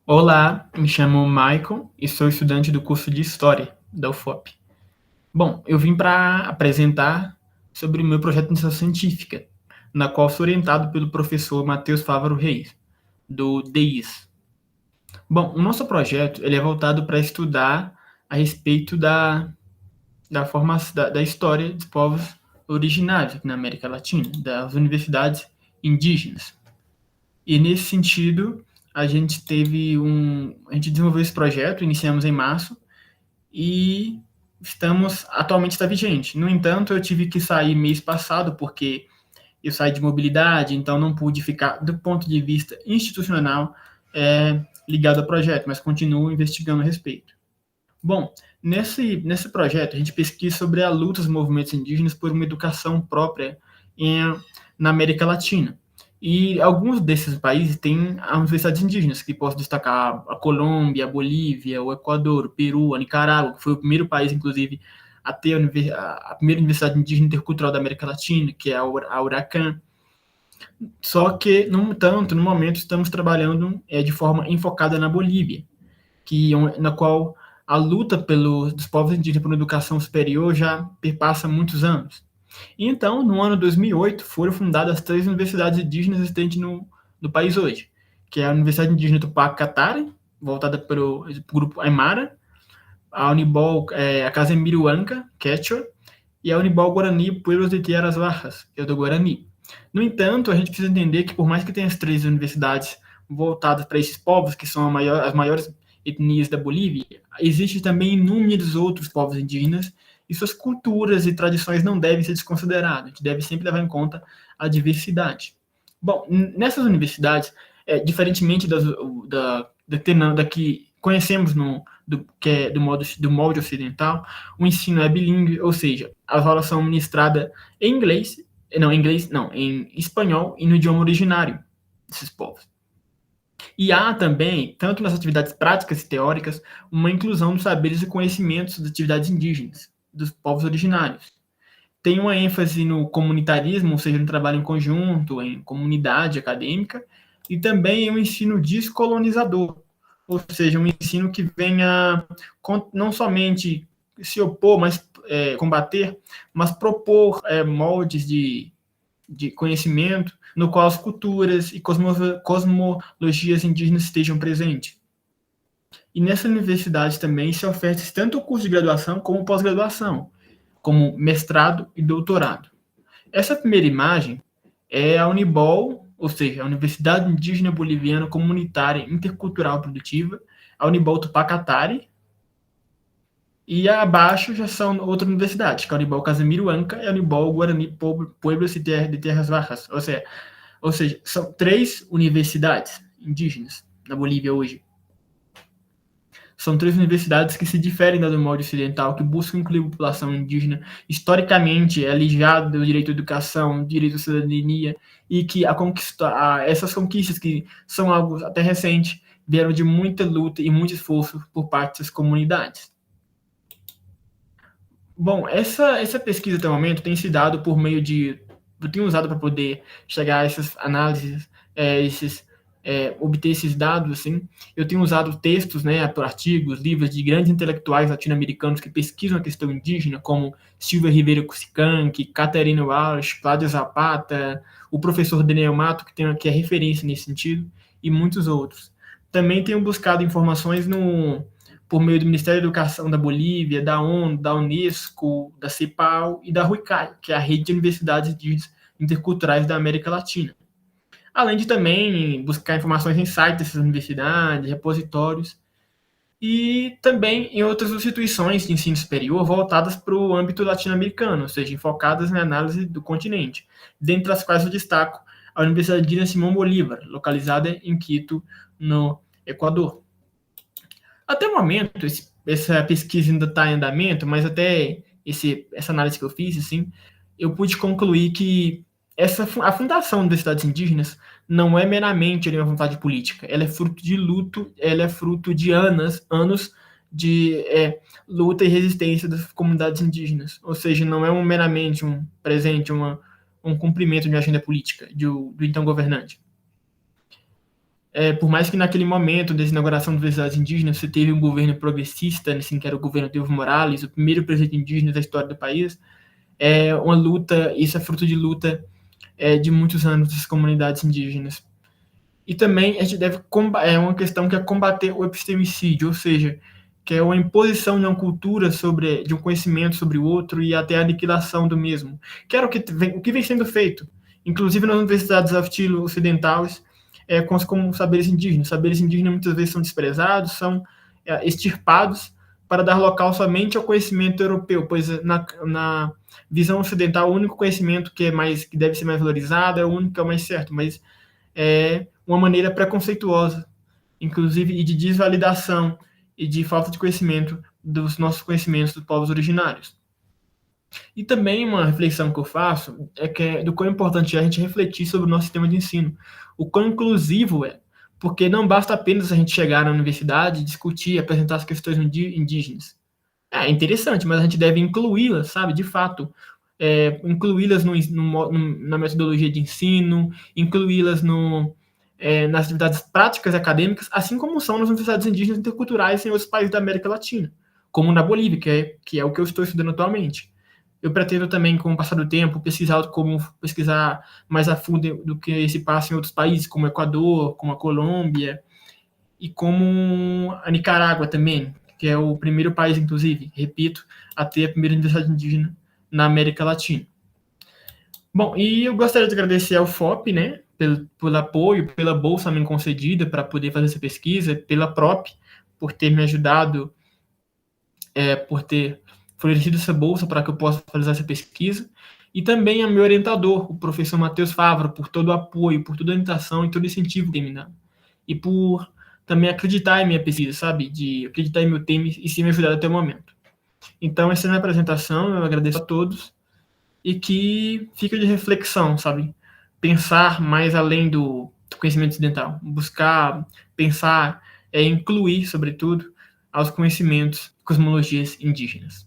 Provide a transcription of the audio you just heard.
Olá, me chamo Michael e sou estudante do curso de História da UFOP. Bom, eu vim para apresentar sobre o meu projeto de iniciação científica, na qual sou orientado pelo professor Matheus Fávaro Reis, do DIS. Bom, o nosso projeto ele é voltado para estudar a respeito da história dos povos originários aqui na América Latina, das universidades indígenas. E nesse sentido, a gente desenvolveu esse projeto, iniciamos em março e atualmente está vigente. No entanto, eu tive que sair mês passado porque eu saí de mobilidade, então não pude ficar do ponto de vista institucional ligado ao projeto, mas continuo investigando a respeito. Bom, nesse projeto a gente pesquisa sobre a luta dos movimentos indígenas por uma educação própria em, na América Latina. E alguns desses países têm universidades indígenas, que posso destacar a Colômbia, a Bolívia, o Equador, o Peru, a Nicarágua, que foi o primeiro país, inclusive, a ter a primeira universidade indígena intercultural da América Latina, que é a Huracan. Só que, no entanto, no momento, estamos trabalhando de forma enfocada na Bolívia, na qual a luta dos povos indígenas por uma educação superior já perpassa muitos anos. E então, no ano 2008, foram fundadas 3 universidades indígenas existentes no país hoje, que é a Universidade Indígena Tupac Katari, voltada para o grupo Aymara, a Unibol a Casemiro Anca, Quechua, e a Unibol Guarani Pueblos de Tierras Bajas, que é do Guarani. No entanto, a gente precisa entender que, por mais que tenha as 3 universidades voltadas para esses povos, que são as maiores etnias da Bolívia, existem também inúmeros outros povos indígenas e suas culturas e tradições não devem ser desconsideradas. A gente deve sempre levar em conta a diversidade. Bom, nessas universidades, diferentemente da que conhecemos que é do molde ocidental, o ensino é bilíngue, ou seja, as aulas são ministradas em em espanhol e no idioma originário desses povos. E há também, tanto nas atividades práticas e teóricas, uma inclusão dos saberes e conhecimentos das atividades indígenas, dos povos originários. Tem uma ênfase no comunitarismo, ou seja, no trabalho em conjunto, em comunidade acadêmica, e também um ensino descolonizador, ou seja, um ensino que venha não somente se opor, mas combater, mas propor moldes de conhecimento no qual as culturas e cosmologias indígenas estejam presentes. E nessa universidade também se oferece tanto o curso de graduação como pós-graduação, como mestrado e doutorado. Essa primeira imagem é a Unibol, ou seja, a Universidade Indígena Boliviana Comunitária Intercultural Produtiva, a Unibol Tupac Katari, e abaixo já são outras universidades, que é a Unibol Casemiro Anca e a Unibol Guarani Pueblos de Terras Bajas. Ou seja, são 3 universidades indígenas na Bolívia hoje. São 3 universidades que se diferem da do molde ocidental, que buscam incluir a população indígena, historicamente é alijada do direito à educação, direito à cidadania, e que essas conquistas, que são algo até recente, vieram de muita luta e muito esforço por parte das comunidades. Bom, essa pesquisa até o momento tem se dado por meio de. Eu tenho usado para poder chegar a essas análises, obter esses dados, assim. Eu tenho usado textos, né, artigos, livros de grandes intelectuais latino-americanos que pesquisam a questão indígena, como Silvia Rivera Cusicanqui, Caterina Walsh, Cláudia Zapata, o professor Daniel Mato, que é referência nesse sentido, e muitos outros. Também tenho buscado informações por meio do Ministério da Educação da Bolívia, da ONU, da Unesco, da CEPAL e da RUICAI, que é a Rede de Universidades Interculturais da América Latina. Além de também buscar informações em sites dessas universidades, repositórios, e também em outras instituições de ensino superior voltadas para o âmbito latino-americano, ou seja, enfocadas na análise do continente, dentre as quais eu destaco a Universidade de Simão Bolívar, localizada em Quito, no Equador. Até o momento, essa pesquisa ainda está em andamento, mas até essa análise que eu fiz, assim, eu pude concluir que a fundação das cidades indígenas não é meramente uma vontade política, ela é fruto de luto, ela é fruto de anos de luta e resistência das comunidades indígenas, ou seja, não é meramente um presente, um cumprimento de uma agenda política do então governante. Por mais que naquele momento da inauguração das universidades indígenas você teve um governo progressista, assim, que era o governo de Evo Morales, o primeiro presidente indígena da história do país, é uma luta, isso é fruto de luta de muitos anos das comunidades indígenas. E também a gente deve é uma questão que é combater o epistemicídio, ou seja, que é uma imposição de uma cultura de um conhecimento sobre o outro e até a aniquilação do mesmo, que era o que vem sendo feito, inclusive nas universidades ao estilo ocidentais, com saberes indígenas. Saberes indígenas muitas vezes são desprezados, são extirpados para dar local somente ao conhecimento europeu, pois na visão ocidental o único conhecimento que deve ser mais valorizado é o único que é o mais certo, mas é uma maneira preconceituosa, inclusive, e de desvalidação e de falta de conhecimento dos nossos conhecimentos dos povos originários. E também uma reflexão que eu faço do quão importante é a gente refletir sobre o nosso sistema de ensino, o quão inclusivo é, porque não basta apenas a gente chegar na universidade, discutir, apresentar as questões indígenas. É interessante, mas a gente deve incluí-las, sabe, de fato, incluí-las na metodologia de ensino, incluí-las nas atividades práticas e acadêmicas, assim como são nas universidades indígenas interculturais em outros países da América Latina, como na Bolívia, que é o que eu estou estudando atualmente. Eu pretendo também, com o passar do tempo, pesquisar mais a fundo do que se passa em outros países, como o Equador, como a Colômbia, e como a Nicarágua também, que é o primeiro país, inclusive, repito, a ter a primeira universidade indígena na América Latina. Bom, e eu gostaria de agradecer ao FOP, né, pelo apoio, pela bolsa me concedida para poder fazer essa pesquisa, pela PROP, por ter me ajudado, por ter fornecido essa bolsa para que eu possa fazer essa pesquisa, e também a meu orientador, o professor Matheus Favro, por todo o apoio, por toda a orientação e todo o incentivo que tem me dado. E por também acreditar em minha pesquisa, sabe? De acreditar em meu tema e se me ajudar até o momento. Então, essa é a minha apresentação, eu agradeço a todos e que fica de reflexão, sabe? Pensar mais além do conhecimento ocidental, buscar pensar, incluir, sobretudo, aos conhecimentos, cosmologias indígenas.